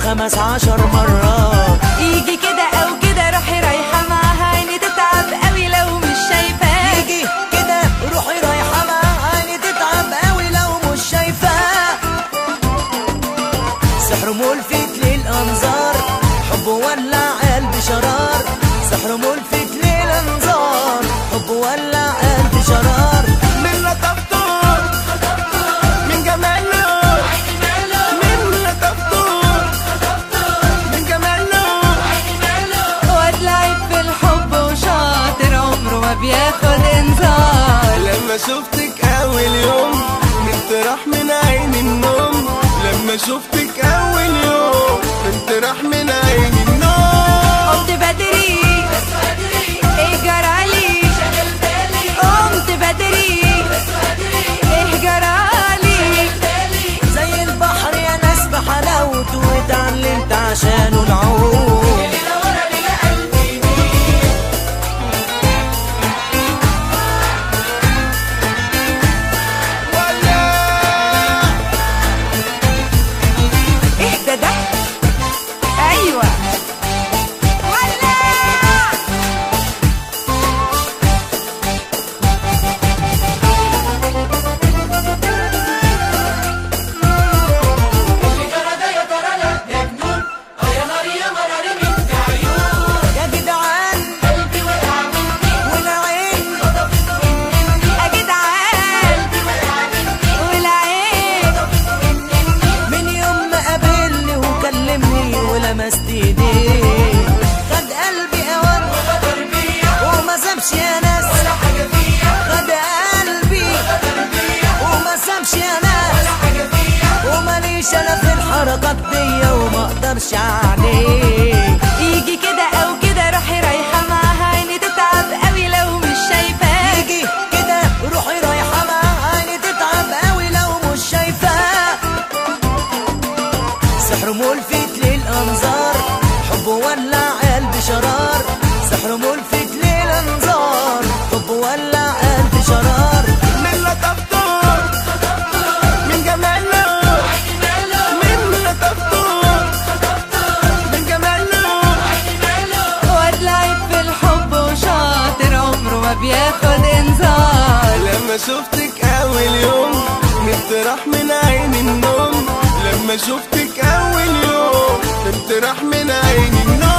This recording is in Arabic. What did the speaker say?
15 مرة. يجي كده او كده روحي رايحة معاها عيني تتعب قوي لو مش شايفاه. يجي كده روحي رايحة معاها عيني تتعب قوي لو مش شايفاه. سحر ملفت للأنظار، حب ولع قلبي شرار. سحر ملفت للأنظار، حب ولع قلبي شرار. من لطفته من جماله، من لطفته من جماله. واد لعيب في الحب وشاطر عمره ما بياخد انذار. لما شفتك اول يوم نمت راح من عين النوم. لما شفتك اول يوم نمت راح من عين النوم. قمت بدري ايه جرالي، قمت بدري ايه جرالي. زي البحر يا ناس بحلاوته، واتعلمت عشانه العوم. اهدى ده ايوه ولا يا جدعان قلبي وقع والعين يا جدعان والعين. من يوم ما قابلني وكلمني ولمست ايديه، خد قلبي اوان وما سابش يا ناس. خد قلبي وما سابش يا ناس. وماليش انا في الحركات دي وما اقدرش عليه. يجي كده او كده روحي رايحة معاها عيني تتعب قوي لو مش شايفاه. يجي كده روحي رايحة معاها عيني تتعب قوي لو مش شايفاه. سحر ملفت للأنظار، حب ولع قلبي شرار. سحر ملفت للأنظار، حب ولع قلبي شرار. من لطفته من جماله، من لطفته من جماله. واد لعيب في الحب وشاطر عمره ما بياخد انذار. لما شفتك اول يوم نمت راح من عين النوم. لما شفتك اول يوم نمت راح من عين النوم.